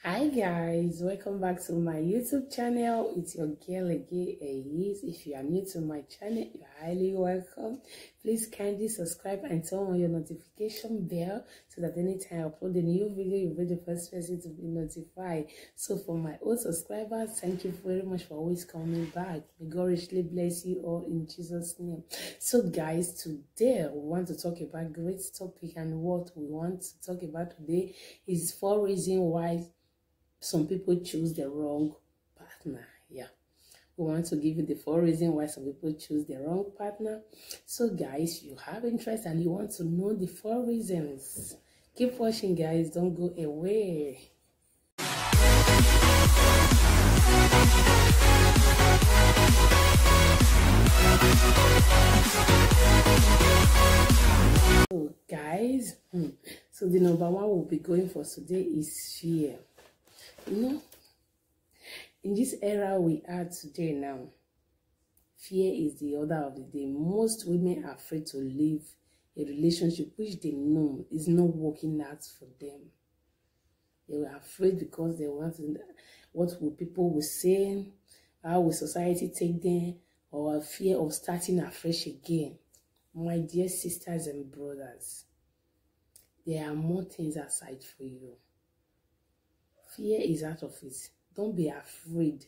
Hi guys, welcome back to my YouTube channel. It's your girl again, Ayiz. If you are new to my channel, you're highly welcome. Please kindly subscribe and turn on your notification bell so that anytime I upload a new video, you'll be the first person to be notified. So for my old subscribers, thank you very much for always coming back. May God richly bless you all in Jesus' name. So guys, today we want to talk about a great topic, and what we want to talk about today is 4 reasons why some people choose the wrong partner. Yeah, we want to give you the 4 reasons why some people choose the wrong partner. So guys, you have interest and you want to know the 4 reasons, keep watching guys, don't go away. So guys, so the number 1 we'll be going for today is fear. You know, in this era we are today now, fear is the order of the day. Most women are afraid to leave a relationship which they know is not working out for them. They were afraid because they want to, what will people will say, how will society take them, or a fear of starting afresh again. My dear sisters and brothers, there are more things aside for you. Fear is out of it. Don't be afraid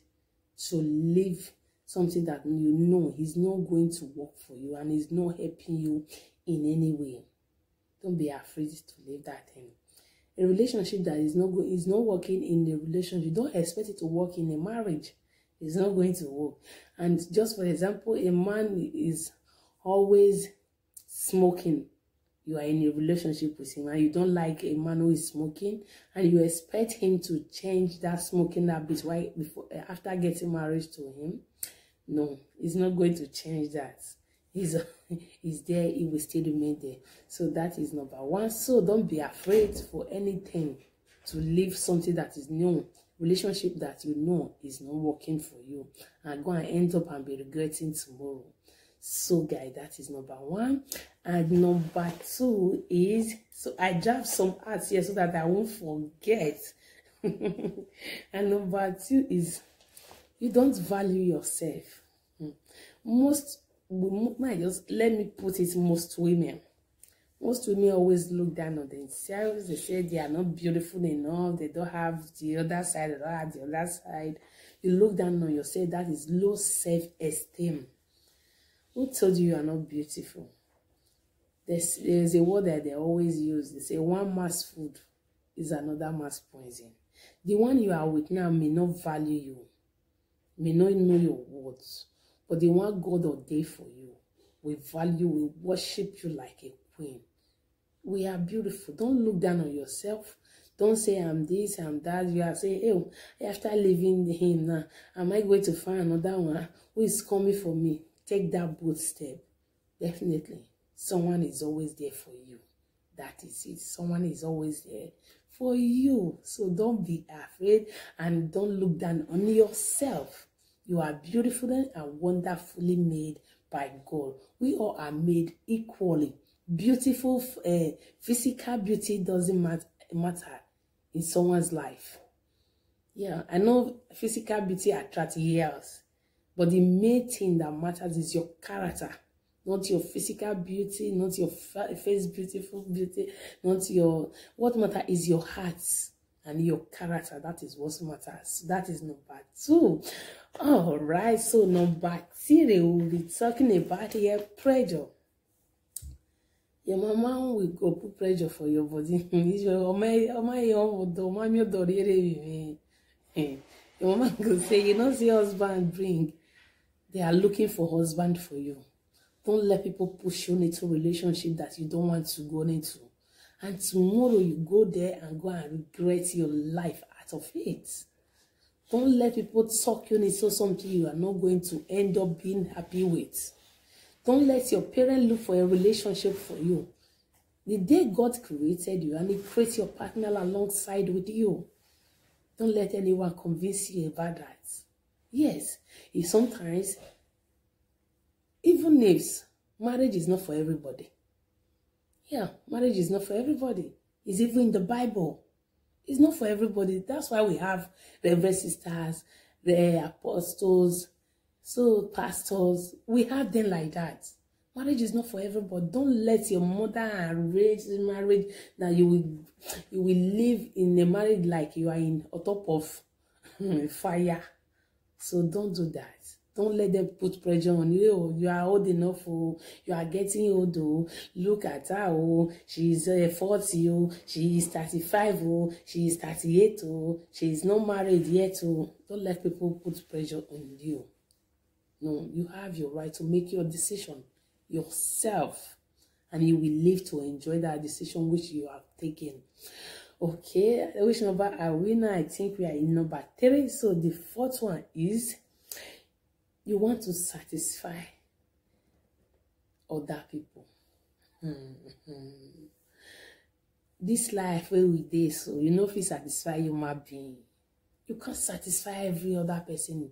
to leave something that you know is not going to work for you and is not helping you in any way. Don't be afraid to leave that thing. A relationship that is not working in a relationship, don't expect it to work in a marriage. It's not going to work. And just for example, a man is always smoking. You are in a relationship with him and you don't like a man who is smoking, and you expect him to change that smoking habit after getting married to him. No, he's not going to change that. He's there, he will still remain there. So that is number 1. So don't be afraid for anything to leave something that is new, relationship that you know is not working for you, and go and end up and be regretting tomorrow. So guys, that is number 1. And number 2 is, so I draft some ads here so that I won't forget. And number 2 is, you don't value yourself. Most women always look down on themselves. They say they are not beautiful enough, they don't have the other side, they don't have the other side. You look down on yourself. That is low self-esteem. Who told you are not beautiful? There's a word that they always use. They say one man's food is another man's poison. The one you are with now may not value you, may not know your words, but the one God ordained for you will value, will worship you like a queen. We are beautiful. Don't look down on yourself. Don't say I'm this, I'm that. You are saying, hey, after leaving him now, am I going to find another one who is coming for me? Take that bold step. Definitely, someone is always there for you. That is it. Someone is always there for you. So don't be afraid and don't look down on yourself. You are beautiful and wonderfully made by God. We all are made equally. Beautiful, physical beauty doesn't matter in someone's life. Yeah, I know physical beauty attracts ears, but the main thing that matters is your character, not your physical beauty, not your face beautiful beauty, not your, what matters is your heart and your character. That is what matters. That is number 2. All right, so number 3, we'll be talking about here pressure. Your mama will go put pressure for your body. Your mama will say, you know, see husband bring. They are looking for husband for you. Don't let people push you into a relationship that you don't want to go into. And tomorrow you go there and go and regret your life out of it. Don't let people talk you into something you are not going to end up being happy with. Don't let your parents look for a relationship for you. The day God created you and He creates your partner alongside with you, don't let anyone convince you about that. Yes, sometimes, even if marriage is not for everybody. Yeah, marriage is not for everybody. It's even in the Bible. It's not for everybody. That's why we have reverend sisters, the apostles, so pastors. We have them like that. Marriage is not for everybody. Don't let your mother arrange marriage that you will live in a marriage like you are on top of fire. So don't do that. Don't let them put pressure on you. Oh, you are old enough. Oh, you are getting old. Oh, look at her. Oh, she's 40. Oh, she is 35. Oh, she is 38. Oh, she is not married yet. Oh, don't let people put pressure on you. No, you have your right to make your decision yourself, and you will live to enjoy that decision which you have taken. Okay, which number are we now? I think we are in number 3. So the fourth one is you want to satisfy other people. This life where we dey, so you know if you satisfy human being, you can't satisfy every other person.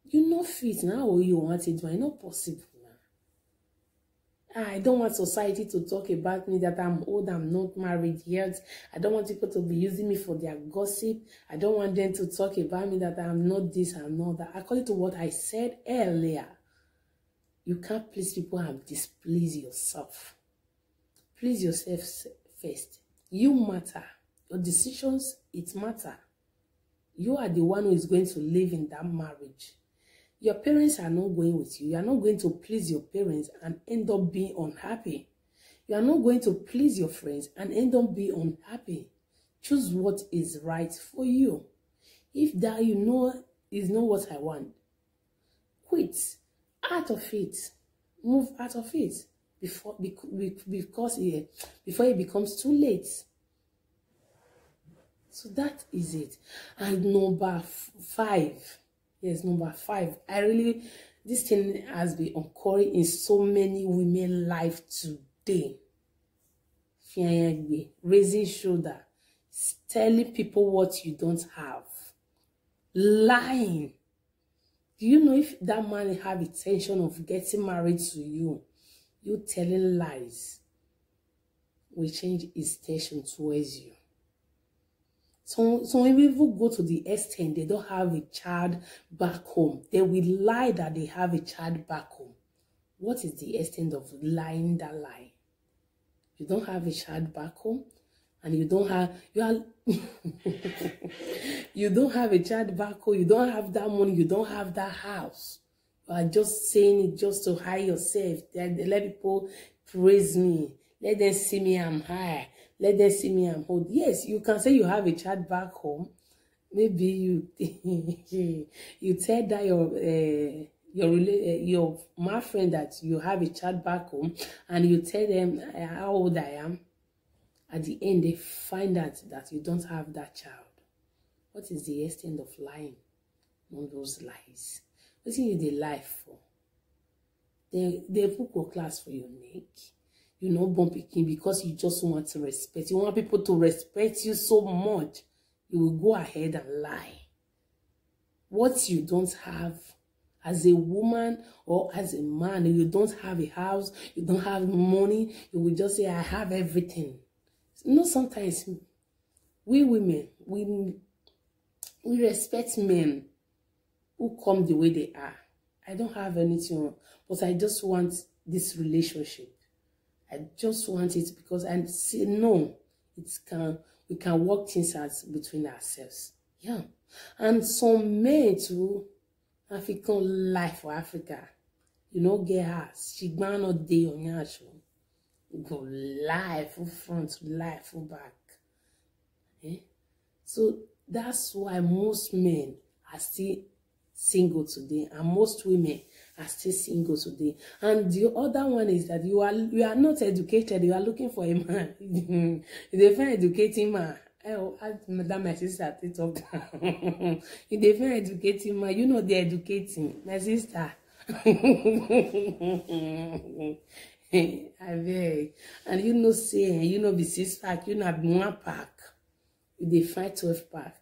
You know fit now you want it, but it's not possible. I don't want society to talk about me that I'm old, I'm not married yet. I don't want people to be using me for their gossip. I don't want them to talk about me that I'm not this, I'm not that. According to what I said earlier, you can't please people and displease yourself. Please yourself first. You matter. Your decisions, it matter. You are the one who is going to live in that marriage. Your parents are not going with you. You are not going to please your parents and end up being unhappy. You are not going to please your friends and end up being unhappy. Choose what is right for you. If that you know is not what I want, quit. Out of it. Move out of it before it becomes too late. So that is it. And number 5. Yes, number 5. This thing has been occurring in so many women's life today. Raising shoulder, telling people what you don't have, lying. Do you know if that man have intention of getting married to you, you telling lies will change his intention towards you. Some people go to the extent they don't have a child back home. They will lie that they have a child back home. What is the extent of lying that lie? You don't have a child back home, and you don't have you don't have a child back home. You don't have that money. You don't have that house. You are just saying it just to hide yourself. They let people praise me. Let them see me I'm high. Let them see me I'm old. Yes, you can say you have a child back home. Maybe you you tell that your my friend that you have a child back home, and you tell them how old I am. At the end, they find out that you don't have that child. What is the extent of lying on those lies? What you they lie for? They put class for your neck. You know, bumping because you just want to respect. You want people to respect you so much. You will go ahead and lie. What you don't have as a woman or as a man, you don't have a house, you don't have money, you will just say, I have everything. You know, sometimes we women, we respect men who come the way they are. I don't have anything, but I just want this relationship. I just want it because I say no, we can work things out between ourselves. Yeah. And some men too, African life for Africa, you know, get us. She gonna not day on your show. Go live full front, live full back. Eh? So that's why most men are still single today, and most women are still single today. And the other one is that you are not educated. You are looking for a man. You define educating man. Oh, Madam, my sister, talk. You define educating man. You know they're educating my sister. I beg. And you know say, you know be 6-pack, you know be 1-pack. You define 12-pack.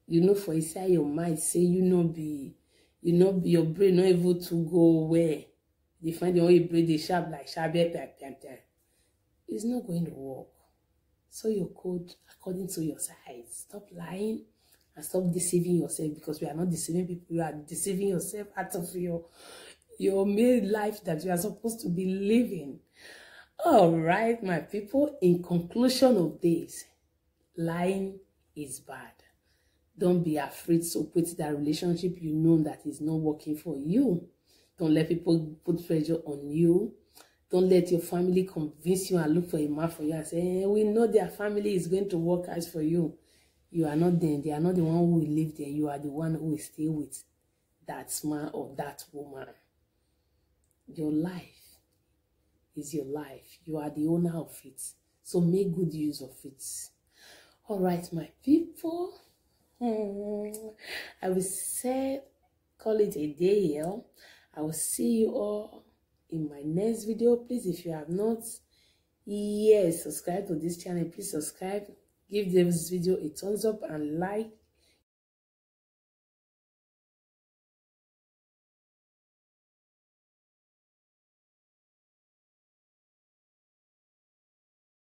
You know for inside your mind say you know be your brain not able to go where they find the only brain they sharp like sharp. It's not going to work. Sow your code according to your size. Stop lying and stop deceiving yourself, because we are not deceiving people. You are deceiving yourself out of your made life that you are supposed to be living. All right, my people, in conclusion of this, lying is bad. Don't be afraid to quit that relationship you know that is not working for you. Don't let people put pressure on you. Don't let your family convince you and look for a man for you and say, we know their family is going to work as for you. You are not there. They are not the one who will live there. You are the one who will stay with that man or that woman. Your life is your life. You are the owner of it. So make good use of it. All right, my people. I will say, call it a day here. I will see you all in my next video. Please, if you have not yet subscribed to this channel, please subscribe. Give this video a thumbs up and like.